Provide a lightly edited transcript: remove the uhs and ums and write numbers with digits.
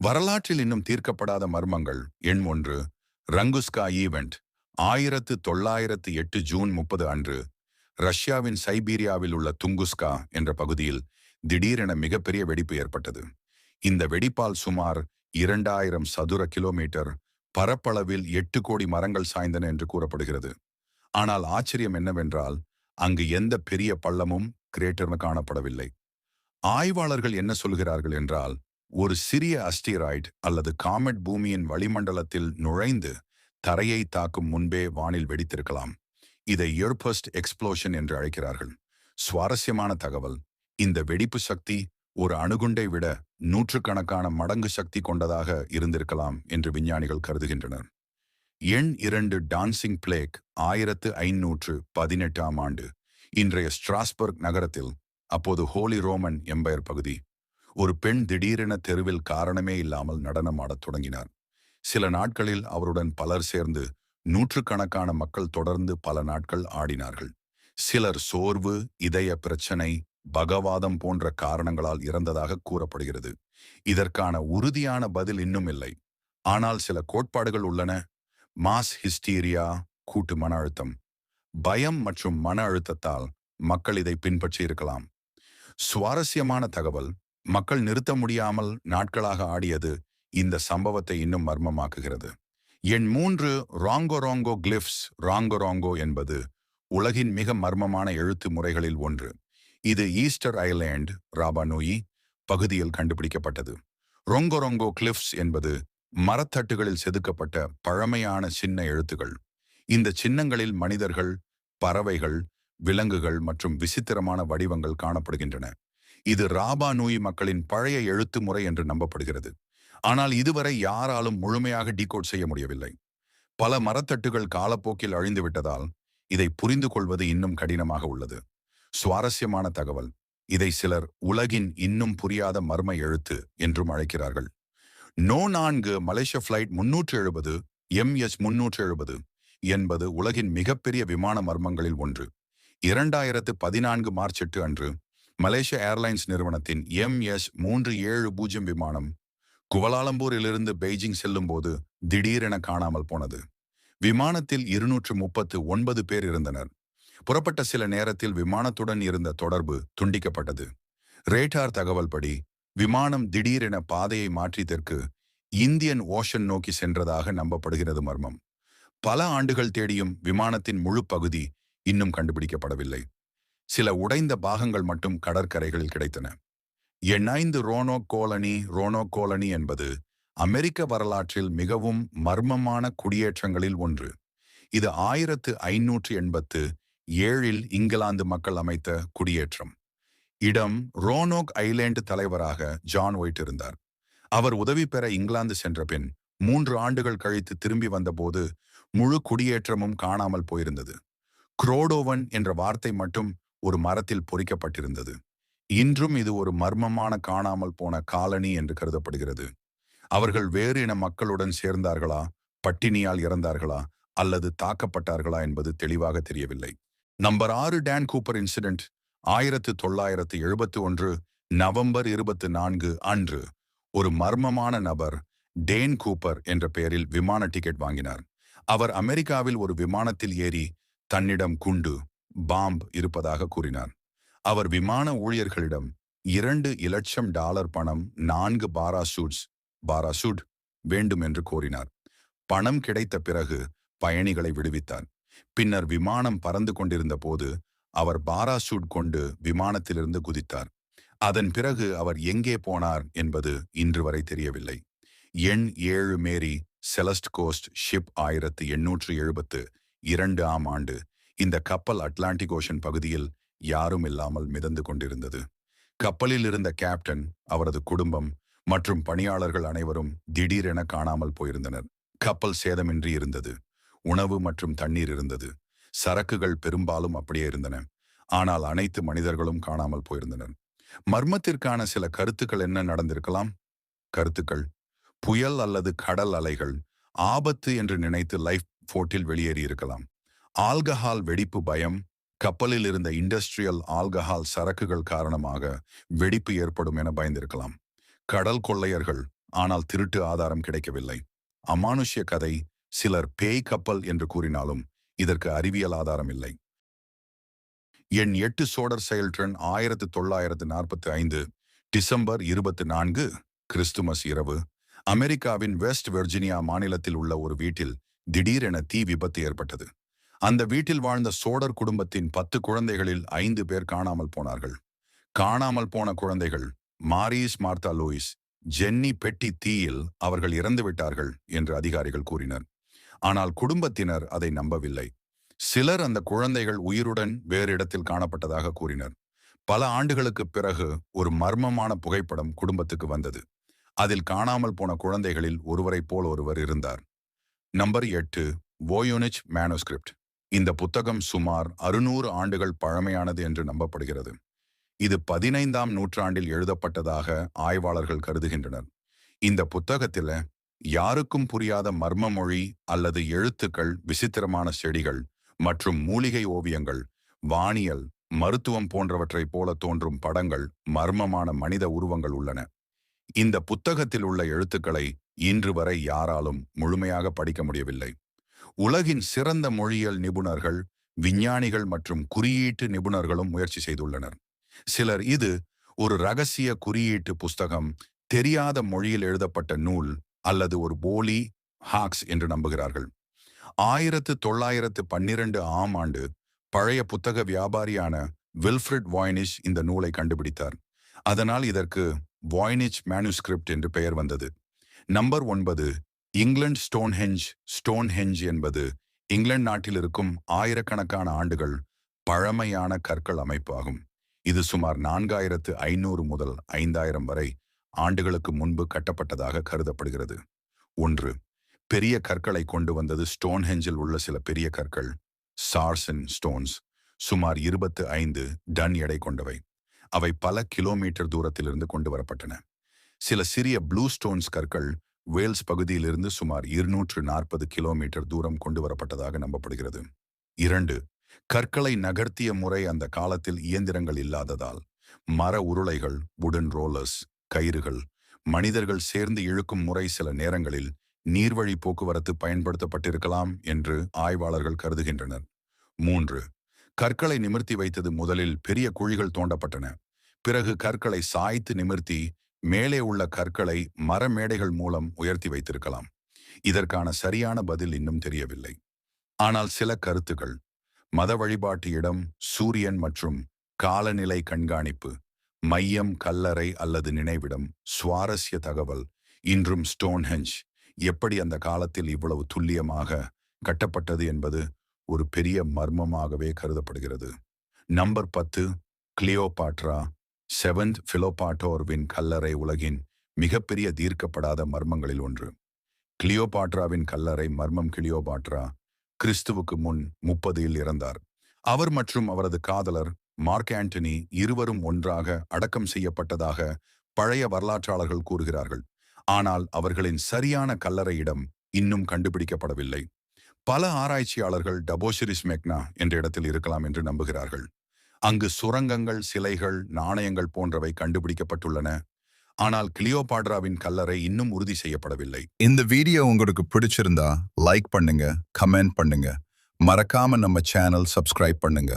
வரலாற்றில் இன்னும் தீர்க்கப்படாத மர்மங்கள். எண் 1. ரங்குஸ்கா ஈவெண்ட். 1908 ஜூன் 30 அன்று ரஷ்யாவின் சைபீரியாவில் உள்ள துங்குஸ்கா என்ற பகுதியில் திடீரென மிகப்பெரிய வெடிப்பு ஏற்பட்டது. இந்த வெடிப்பால் சுமார் 2000 சதுர கிலோமீட்டர் பரப்பளவில் 8 கோடி மரங்கள் சாய்ந்தன என்று கூறப்படுகிறது. ஆனால் ஆச்சரியம் என்னவென்றால், அங்கு எந்த பெரிய பள்ளமும் கிரேட்டரும் காணப்படவில்லை. ஆய்வாளர்கள் என்ன சொல்கிறார்கள் என்றால், ஒரு சிறிய அஸ்டீராய்டு அல்லது காமெட் பூமியின் வளிமண்டலத்தில் நுழைந்து தரையை தாக்கும் முன்பே வானில் வெடித்திருக்கலாம். இதை எர்பஸ்ட் எக்ஸ்ப்ளோஷன் என்று அழைக்கிறார்கள். சுவாரஸ்யமான தகவல், இந்த வெடிப்பு சக்தி ஒரு அணுகுண்டை விட நூற்றுக்கணக்கான மடங்கு சக்தி கொண்டதாக இருந்திருக்கலாம் என்று விஞ்ஞானிகள் கருதுகின்றனர். எண் 2. Dancing plague. 1518 ஆண்டு இன்றைய ஸ்ட்ராஸ்பர்க் நகரத்தில், அப்போது ஹோலி ரோமன் எம்பயர் பகுதி, ஒரு பெண் திடீரென தெருவில் காரணமே இல்லாமல் நடனமாடத் தொடங்கினார். சில நாட்களில் அவருடன் பலர் சேர்ந்து நூற்றுக்கணக்கான மக்கள் தொடர்ந்து பல நாட்கள் ஆடினார்கள். சிலர் சோர்வு, இதய பிரச்சனை, பகவாதம் போன்ற காரணங்களால் இறந்ததாக கூறப்படுகிறது. இதற்கான உறுதியான பதில் இன்னும் இல்லை. ஆனால் சில கோட்பாடுகள் உள்ளன. மாஸ் ஹிஸ்டீரியா, கூட்டு மன அழுத்தம், பயம் மற்றும் மன அழுத்தத்தால் மக்கள் இதை பின்பற்றி இருக்கலாம். சுவாரஸ்யமான தகவல், மக்கள் நிறுத்த முடியாமல் நாட்களாக ஆடியது இந்த சம்பவத்தை இன்னும் மர்மமாக்குகிறது. எண் 3. ராங்கோராங்கோ கிளிஃப்ஸ். ராங்கோராங்கோ என்பது உலகின் மிக மர்மமான எழுத்து முறைகளில் ஒன்று. இது ஈஸ்டர் ஐலேண்ட், ராபா நூயி பகுதியில் கண்டுபிடிக்கப்பட்டது. ரொங்கோரோங்கோ கிளிஃப்ஸ் என்பது மரத்தட்டுகளில் செதுக்கப்பட்ட பழமையான சின்ன எழுத்துகள். இந்த சின்னங்களில் மனிதர்கள், பறவைகள், விலங்குகள் மற்றும் விசித்திரமான வடிவங்கள் காணப்படுகின்றன. இது ராபா நூயி மக்களின் பழைய எழுத்து முறை என்று நம்பப்படுகிறது. ஆனால் இதுவரை யாராலும் முழுமையாக டீகோட் செய்ய முடியவில்லை. பல மரத்தட்டுகள் காலப்போக்கில் அழிந்து விட்டதால் இதை புரிந்து கொள்வது இன்னும் கடினமாக உள்ளது. சுவாரஸ்யமான தகவல், இதை சிலர் உலகின் இன்னும் புரியாத மர்ம எழுத்து என்றும் அழைக்கிறார்கள். நோ 4 மலேசிய ஃபிளைட் 370 MS 370 என்பது உலகின் மிகப்பெரிய விமான மர்மங்களில் ஒன்று. 2014 மார்ச் 8 அன்று மலேசிய ஏர்லைன்ஸ் நிறுவனத்தின் MS 370 விமானம் குவலாலம்பூரிலிருந்து பெய்ஜிங் செல்லும் போது திடீரென காணாமல் போனது. விமானத்தில் 239 பேர் இருந்தனர். புறப்பட்ட சில நேரத்தில் விமானத்துடன் இருந்த தொடர்பு துண்டிக்கப்பட்டது. ரேடார் தகவல் படி விமானம் திடீரென பாதையை மாற்றி தெற்கு இந்தியன் ஓஷன் நோக்கி சென்றதாக நம்பப்படுகிறது. மர்மம், பல ஆண்டுகள் தேடியும் விமானத்தின் முழு பகுதி இன்னும் கண்டுபிடிக்கப்படவில்லை. சில உடைந்த பாகங்கள் மட்டும் கடற்கரைகளில் கிடைத்தன. எண் 5. ரோனோக் கோலனி என்பது அமெரிக்க வரலாற்றில் மிகவும் மர்மமான குடியேற்றங்களில் ஒன்று. இது 1587 இங்கிலாந்து மக்கள் அமைத்த குடியேற்றம். இடம் ரோனோக் ஐலேண்ட். தலைவராக ஜான் ஒயிட் இருந்தார். அவர் உதவி பெற இங்கிலாந்து சென்ற பின் 3 ஆண்டுகள் கழித்து திரும்பி வந்தபோது முழு குடியேற்றமும் காணாமல் போயிருந்தது. குரோடோவன் என்ற வார்த்தை மட்டும் ஒரு மரத்தில் பொறிக்கப்பட்டிருந்தது. இன்றும் இது ஒரு மர்மமான காணாமல் போன காலனி என்று கருதப்படுகிறது. அவர்கள் வேறு இன மக்களுடன் சேர்ந்தார்களா, பட்டினியால் இறந்தார்களா அல்லது தாக்கப்பட்டார்களா என்பது தெளிவாக தெரியவில்லை. Number 6. Don Cooper incident. 1971 November 24 அன்று ஒரு மர்மமான நபர் டேன் கூப்பர் என்ற பெயரில் விமான டிக்கெட் வாங்கினார். அவர் அமெரிக்காவில் ஒரு விமானத்தில் ஏறி தன்னிடம் குண்டு, பாம்ப் இருப்பதாக கூறினார். அவர் விமான ஊழியர்களிடம் $2,00,000 பணம், 4 பாராசூட் வேண்டும் என்று கோரினார். பணம் கிடைத்த பிறகு பயணிகளை விடுவித்தார். பின்னர் விமானம் பறந்து கொண்டிருந்த போது அவர் பாராசூட் கொண்டு விமானத்திலிருந்து குதித்தார். அதன் பிறகு அவர் எங்கே போனார் என்பது இன்று வரை தெரியவில்லை. எண் 7. மேரி செலஸ்ட் கோஸ்ட் ஷிப். 1872 ஆண்டு இந்த கப்பல் அட்லாண்டிக் ஓஷன் பகுதியில் யாரும் இல்லாமல் மிதந்து கொண்டிருந்தது. கப்பலில் இருந்த கேப்டன், அவரது குடும்பம் மற்றும் பணியாளர்கள் அனைவரும் திடீரென காணாமல் போயிருந்தனர். கப்பல் சேதமின்றி இருந்தது. உணவு மற்றும் தண்ணீர் இருந்தது. சரக்குகள் பெரும்பாலும் அப்படியே இருந்தன. ஆனால் அனைத்து மனிதர்களும் காணாமல் போயிருந்தனர். மர்மத்திற்கான சில கருத்துக்கள் என்ன நடந்திருக்கலாம்? கருத்துக்கள்: புயல் அல்லது கடல் அலைகள் ஆபத்து என்று நினைத்து லைஃப் போட்டில் வெளியேறியிருக்கலாம். ஆல்கஹால் வெடிப்பு பயம். கப்பலில் இருந்த இண்டஸ்ட்ரியல் ஆல்கஹால் சரக்குகள் காரணமாக வெடிப்பு ஏற்படும் என பயந்திருக்கலாம். கடல் கொள்ளையர்கள் ஆனால் திருட்டு ஆதாரம் கிடைக்கவில்லை. அமானுஷ்ய கதை. சிலர் பேய் கப்பல் என்று கூறினாலும் இதற்கு அறிவியல் ஆதாரம் இல்லை. எண் 8 சோடர் செயல்திறன் 1945 டிசம்பர் 24 கிறிஸ்துமஸ் இரவு அமெரிக்காவின் வெஸ்ட் வெர்ஜினியா மாநிலத்தில் உள்ள ஒரு வீட்டில் திடீரென தீ விபத்து ஏற்பட்டது. அந்த வீட்டில் வாழ்ந்த சோடர் குடும்பத்தின் 10 குழந்தைகளில் 5 பேர் காணாமல் போனார்கள். காணாமல் போன குழந்தைகள் மாரீஸ் மார்த்தா லூயிஸ், ஜென்னி பெட்டி தீயில் அவர்கள் இறந்து விட்டார்கள் என்று அதிகாரிகள் கூறினர். ஆனால் குடும்பத்தினர் அதை நம்பவில்லை. சிலர் அந்த குழந்தைகள் உயிருடன் வேறு இடத்தில் காணப்பட்டதாக கூறினர். பல ஆண்டுகளுக்கு பிறகு ஒரு மர்மமான புகைப்படம் குடும்பத்துக்கு வந்தது. அதில் காணாமல் போன குழந்தைகளில் ஒருவரைப் போல் ஒருவர் இருந்தார். Number 8 Voynich manuscript. இந்த புத்தகம் சுமார் 600 ஆண்டுகள் பழமையானது என்று நம்பப்படுகிறது. இது 15ஆம் நூற்றாண்டில் எழுதப்பட்டதாக ஆய்வாளர்கள் கருதுகின்றனர். இந்த புத்தகத்தில் யாருக்கும் புரியாத மர்ம மொழி அல்லது எழுத்துக்கள், விசித்திரமான செடிகள் மற்றும் மூலிகை ஓவியங்கள், வானியல், மருத்துவம் போன்றவற்றைப் போல தோன்றும் படங்கள், மர்மமான மனித உருவங்கள் உள்ளன. இந்த புத்தகத்தில் உள்ள எழுத்துக்களை இன்று வரை யாராலும் முழுமையாக படிக்க முடியவில்லை. உலகின் சிறந்த மொழியியல் நிபுணர்கள், விஞ்ஞானிகள் மற்றும் குறியீட்டு நிபுணர்களும் முயற்சி செய்துள்ளனர். சிலர் இது ஒரு ரகசிய குறியீட்டு புஸ்தகம், தெரியாத மொழியில் எழுதப்பட்ட நூல் அல்லது ஒரு போலி ஹாக்ஸ் என்று நம்புகிறார்கள். 1912 ஆம் ஆண்டு பழைய புத்தக வியாபாரியான வில்ஃப்ரிட் வாய்னிச் இந்த நூலை கண்டுபிடித்தார். அதனால் இதற்கு வாய்னிச் மேனுஸ்கிரிப்ட் என்று பெயர் வந்தது. Number 9 England Stonehenge. ஸ்டோன்ஹெஞ்ச் என்பது இங்கிலாந்து நாட்டில் இருக்கும் ஆயிரக்கணக்கான ஆண்டுகள் பழமையான கற்கள் அமைப்பு ஆகும். இது சுமார் 4500 முதல் 5000 வரை ஆண்டுகளுக்கு முன்பு கட்டப்பட்டதாக கருதப்படுகிறது. 1 பெரிய கற்களை கொண்டு வந்தது. ஸ்டோன்ஹெஞ்சில் உள்ள சில பெரிய கற்கள் சார்சன் ஸ்டோன்ஸ் சுமார் 25 டன் எடை கொண்டவை. அவை பல கிலோமீட்டர் தூரத்திலிருந்து கொண்டு வரப்பட்டன. சில சிறிய ப்ளூ ஸ்டோன்ஸ் கற்கள் வேல்ஸ் பகுதியிலிருந்து சுமார் 240 கிலோமீட்டர் தூரம் கொண்டு வரப்பட்டதாக நம்பப்படுகிறது. 2 கற்களை நகர்த்திய முறை. அந்த காலத்தில் இயந்திரங்கள் இல்லாததால் மர உருளைகள், வுடன் ரோலர்ஸ், கயிறுகள், மனிதர்கள் சேர்ந்து இழுக்கும் முறை சில நேரங்களில் நீர்வழி போக்குவரத்து பயன்படுத்தப்பட்டிருக்கலாம் என்று ஆய்வாளர்கள் கருதுகின்றனர். 3 கற்களை நிமிர்த்தி வைத்தது. முதலில் பெரிய குழிகள் தோண்டப்பட்டன. பிறகு கற்களை சாய்த்து நிமிர்த்தி மேலே உள்ள கற்களை மர மேடைகள் மூலம் உயர்த்தி வைத்திருக்கலாம். இதற்கான சரியான பதில் இன்னும் தெரியவில்லை. ஆனால் சில கருத்துக்கள் மத வழிபாட்டு இடம், சூரியன் மற்றும் காலநிலை கண்காணிப்பு, மையம், கல்லறை அல்லது நினைவிடம். சுவாரஸ்ய தகவல், இன்றும் ஸ்டோன்ஹெஞ்ச் எப்படி அந்த காலத்தில் இவ்வளவு துல்லியமாக கட்டப்பட்டது என்பது ஒரு பெரிய மர்மமாகவே கருதப்படுகிறது. Number 10 Cleopatra. 7th பிலோபாட்டோர்வின் கல்லறை உலகின் மிகப்பெரிய தீர்க்கப்படாத மர்மங்களில் ஒன்று. கிளியோபாட்ராவின் கல்லறை மர்மம். கிளியோபாட்ரா கிறிஸ்துவுக்கு முன் 30இல் இறந்தார். அவர் மற்றும் அவரது காதலர் மார்க் ஆண்டனி இருவரும் ஒன்றாக அடக்கம் செய்யப்பட்டதாக பழைய வரலாற்றாளர்கள் கூறுகிறார்கள். ஆனால் அவர்களின் சரியான கல்லறை இடம் இன்னும் கண்டுபிடிக்கப்படவில்லை. பல ஆராய்ச்சியாளர்கள் டபோசிரிஸ் மெக்னா என்ற இடத்தில் இருக்கலாம் என்று நம்புகிறார்கள். அங்கு சுரங்கங்கள், சிலைகள், நாணயங்கள் போன்றவை கண்டுபிடிக்கப்பட்டுள்ளன. ஆனால் கிளியோபாட்ராவின் கல்லறை இன்னும் உறுதி செய்யப்படவில்லை. இந்த வீடியோ உங்களுக்கு பிடிச்சிருந்தா லைக் பண்ணுங்க, கமெண்ட் பண்ணுங்க, மறக்காம நம்ம சேனல் சப்ஸ்கிரைப் பண்ணுங்க.